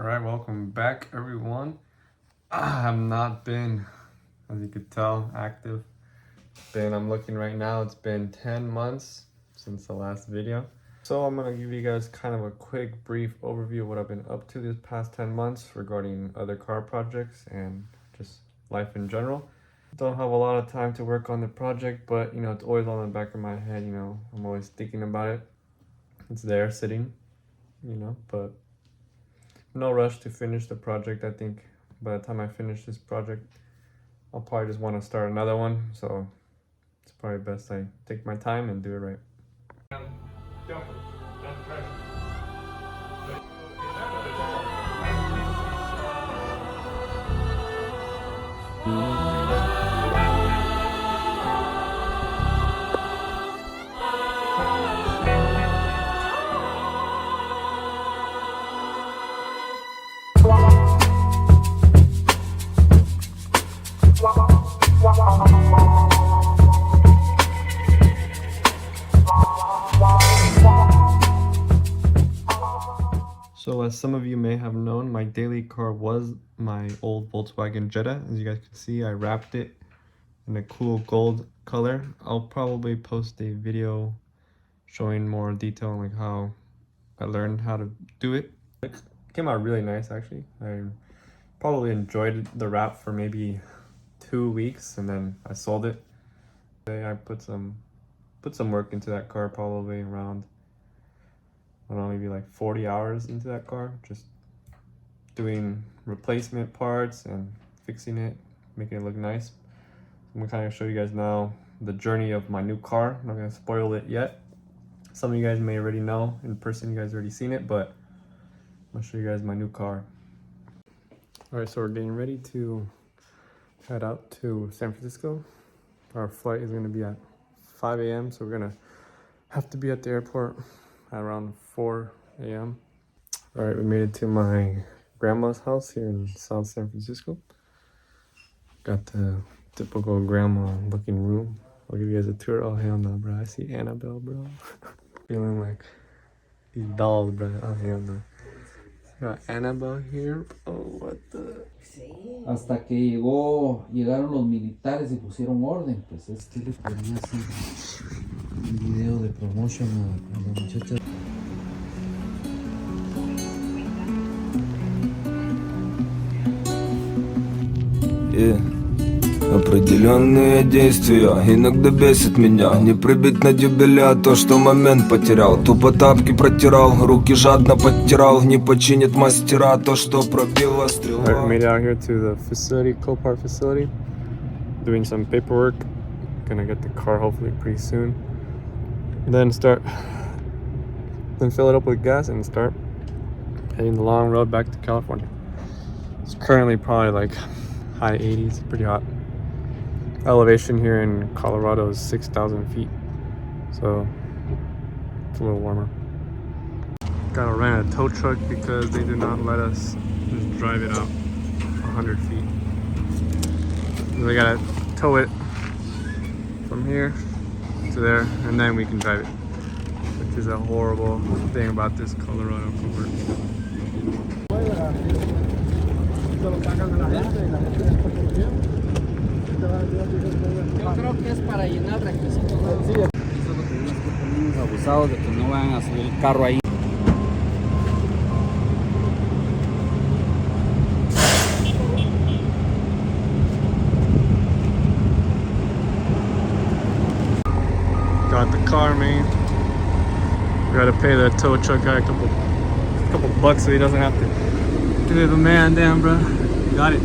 Alright, welcome back everyone. I have not been, as you could tell, active. I'm looking right now, it's been 10 months since the last video. So I'm going to give you guys kind of a quick brief overview of what I've been up to this past 10 months regarding other car projects and just life in general. Don't have a lot of time to work on the project, but it's always on the back of my head. I'm always thinking about it. It's there sitting, but no rush to finish the project. I think by the time I finish this project, I'll probably just want to start another one. So it's probably best I take my time and do it right. So as some of you may have known, my daily car was my old Volkswagen Jetta. As you guys can see, I wrapped it in a cool gold color. I'll probably post a video showing more detail on like how I learned how to do it. It came out really nice actually. I probably enjoyed the wrap for maybe 2 weeks and then I sold it. I put some work into that car, probably around, I don't know, maybe like 40 hours into that car, just doing replacement parts and fixing it, making it look nice. I'm gonna kind of show you guys now the journey of my new car. I'm not gonna spoil it yet. Some of you guys may already know in person, you guys already seen it, but I'm gonna show you guys my new car. All right, so we're getting ready to head out to San Francisco. Our flight is gonna be at 5 a.m. so we're gonna have to be at the airport at around 4 a.m. All right, we made it to my grandma's house here in South San Francisco. Got the typical grandma looking room. I'll give you guys a tour. Oh hell no, bro, I see Annabelle, bro. Feeling like these dolls, bro. Oh hell no. Got Annabelle here. Oh, what the... Hasta que llegaron los militares y pusieron orden, pues es que le ponía así un video de promotion a la muchacha. Определенные действия иногда бесит меня. Не прибить на дюбеля то, что момент потерял. Тупо тапки протирал, руки жадно подтирал. Не починит мастера то, что пробила стрела. Alright, made it out here to the facility, Copart facility. Doing some paperwork. Gonna get the car hopefully pretty soon. Then fill it up with gas and start heading the long road back to California. It's currently probably like high 80s, pretty hot. Elevation here in Colorado is 6,000 feet, so it's a little warmer. Gotta rent a tow truck because they do not let us just drive it out 100 feet. So we gotta tow it from here to there, and then we can drive it, which is a horrible thing about this Colorado Copart. Yo creo que es para llenar requisitos. Eso es lo que tienes que poner abusados de que no vayan a subir el carro ahí. Got the car, man. We gotta pay the tow truck guy a couple bucks so he doesn't have to do the man down, bro. Got it.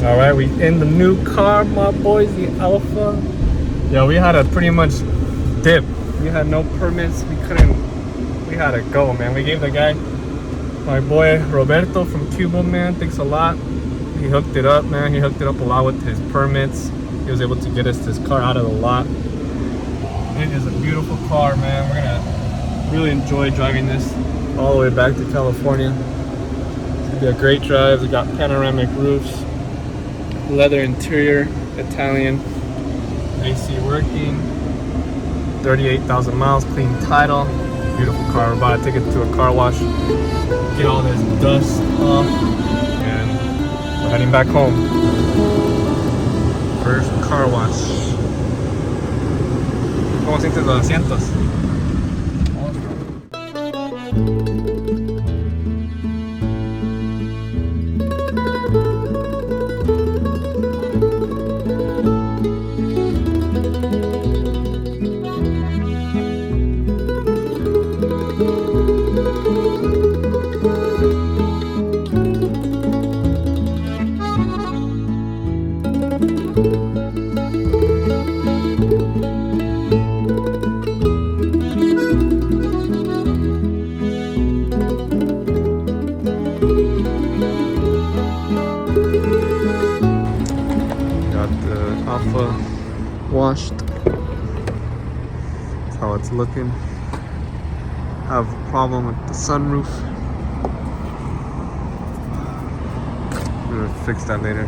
All right, we in the new car, my boys, the ALFA. Yeah, we had to pretty much dip. We had no permits. We had to go, man. We gave the guy, my boy Roberto from Cuba, man, thanks a lot. He hooked it up, man. He hooked it up a lot with his permits. He was able to get us this car out of the lot. It is a beautiful car, man. We're gonna really enjoy driving this all the way back to California. It's gonna be a great drive. We got panoramic roofs, leather interior, Italian, AC working, 38,000 miles, clean title. beautiful car. We're about to take it to a car wash, get all this dust off, and we're heading back home. First car wash. ¿Cómo sientes los asientos? Got the ALFA washed. That's how it's looking. Have a problem with the sunroof. I'm gonna fix that later.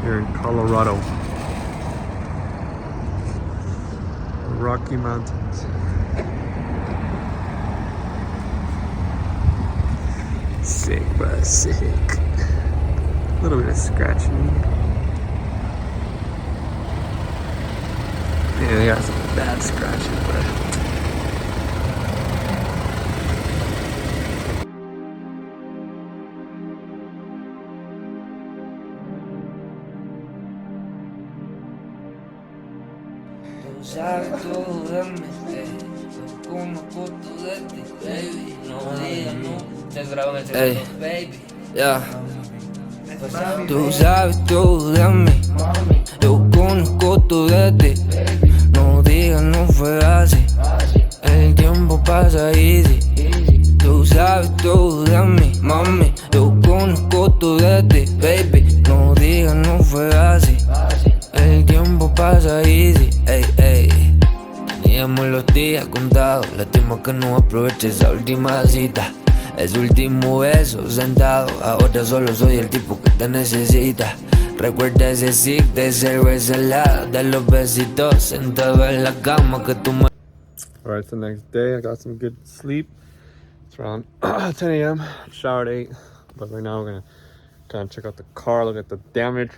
Here in Colorado. Rocky Mountains. Sick, bro, sick. A little bit of scratching. Yeah, they got some bad scratching, but Tú sabes todo de mí, yo conozco todo de ti, baby. No digas no, te grabo en el segundo, baby. Yeah. Tú sabes todo de mí, yo conozco todo de ti. No digas no fue así, el tiempo pasa easy. Tú sabes todo de mí, mami, yo conozco todo de ti, baby. No digas no fue así, el tiempo pasa easy, ey, ey. Teníamos los días contados, lástima que no aproveché esa última cita. Ese último beso sentado, ahora solo soy el tipo que te necesita. Recuerda ese zig de cerveza helada, de los besitos sentado en la cama que tú me... alright, it's the next day. I got some good sleep. It's around 10 a.m. Showered at 8. But right now we're gonna kind of check out the car, look at the damage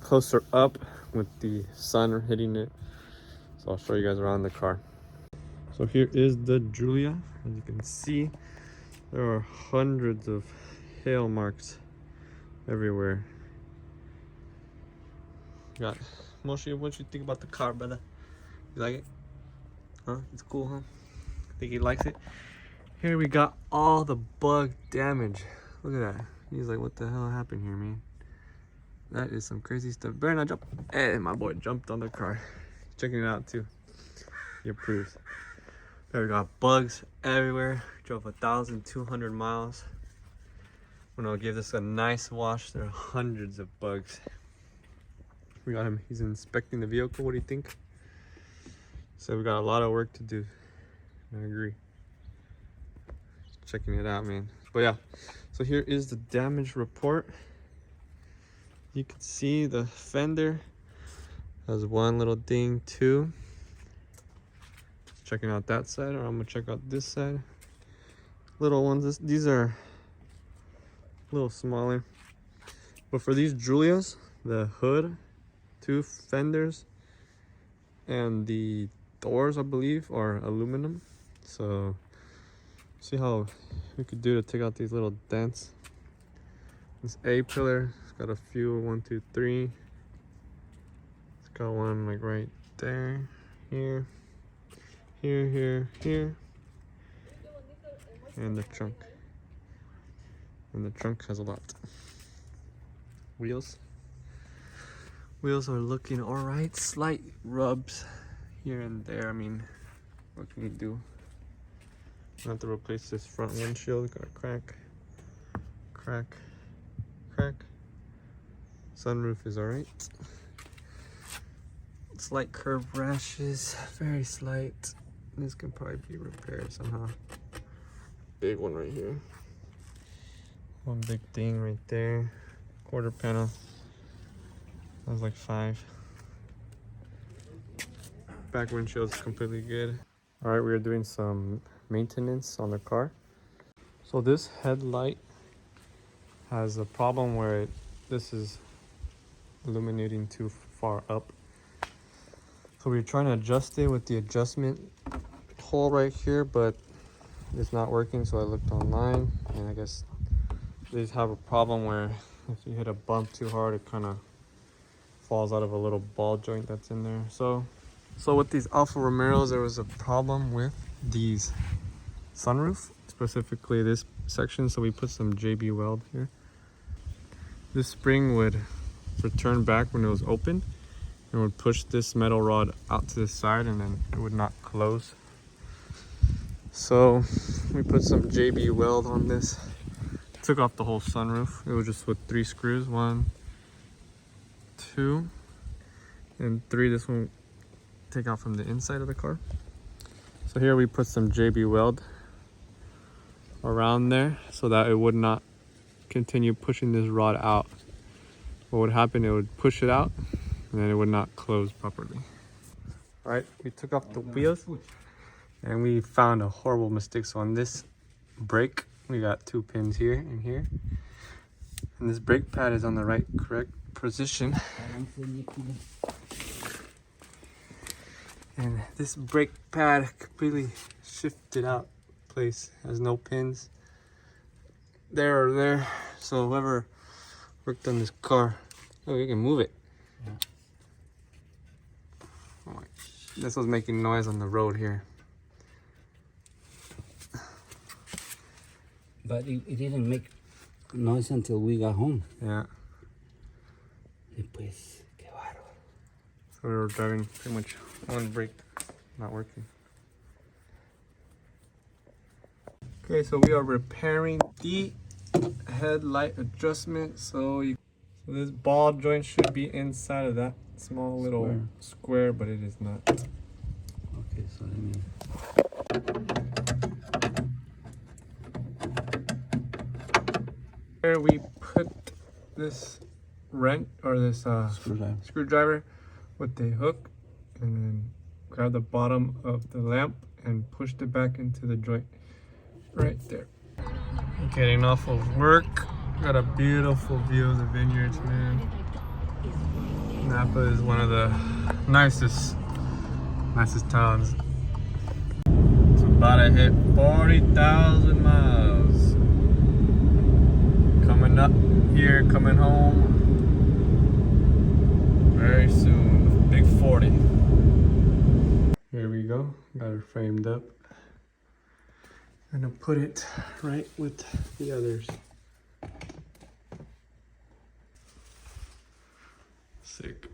closer up with the sun hitting it. So I'll show you guys around the car. So here is the Giulia. As you can see, there are hundreds of hail marks everywhere. Got Moshi, what you think about the car, brother? You like it? Huh? It's cool, huh? Think he likes it? Here we got all the bug damage. Look at that. He's like, what the hell happened here, man? That is some crazy stuff. Better not jump. Hey, my boy jumped on the car. Checking it out too. He approves. There we got bugs everywhere. Drove 1,200 miles. I'm gonna give this a nice wash. There are hundreds of bugs. We got him. He's inspecting the vehicle. What do you think? So we got a lot of work to do. I agree. Checking it out, man. But yeah, so here is the damage report. You can see the fender has one little ding too. Checking out that side, or I'm gonna check out this side. Little ones. These are a little smaller. But for these Giulias, the hood, two fenders, and the doors, I believe, are aluminum. So see how we could do to take out these little dents. This A pillar, it's got a few, 1, 2, 3. It's got one like right there, here, here, and the trunk. And the trunk has a lot. Wheels are looking all right. Slight rubs here and there. I mean, what can you do? I have to replace this front windshield. Got a crack. Sunroof is all right. Slight curb rashes, very slight. This can probably be repaired somehow. Big one right here. One big ding right there. Quarter panel. That was like 5. Back windshield's completely good. All right, we are doing some maintenance on the car. So this headlight has a problem where this is illuminating too far up. So we're trying to adjust it with the adjustment hole right here, but it's not working. So I looked online, and I guess they have a problem where if you hit a bump too hard, it kind of falls out of a little ball joint that's in there. So with these Alfa Romeos, there was a problem with these sunroof, specifically this section. So we put some JB weld here. This spring would return back when it was open and would push this metal rod out to the side, and then it would not close. So we put some JB weld on this. Took off the whole sunroof. It was just with 3 screws, 1, 2, and 3. This one take out from the inside of the car. So here we put some JB weld around there so that it would not continue pushing this rod out. What would happen, it would push it out and then it would not close properly. All right, we took off the wheels and we found a horrible mistake. So on this brake, we got 2 pins here and here, and this brake pad is on the correct position, and this brake pad completely shifted out place, has no pins there or there. So whoever worked on this car, oh, you can move it. Yeah. Oh my, this was making noise on the road here. But it didn't make noise until we got home. Yeah. Y pues, qué bárbaro. So we were driving pretty much one brake not working. Okay, so we are repairing the headlight adjustment. So this ball joint should be inside of that small little square, but it is not. Okay, so let me... Here we put this wrench or this screwdriver with the hook, and then grab the bottom of the lamp and pushed it back into the joint right there. Getting off of work, got a beautiful view of the vineyards, man. Napa is one of the nicest towns. It's about to hit 40,000 miles. Coming up here, coming home very soon. Big 40. Here we go. Got her framed up. I'm gonna put it right with the others. Sick.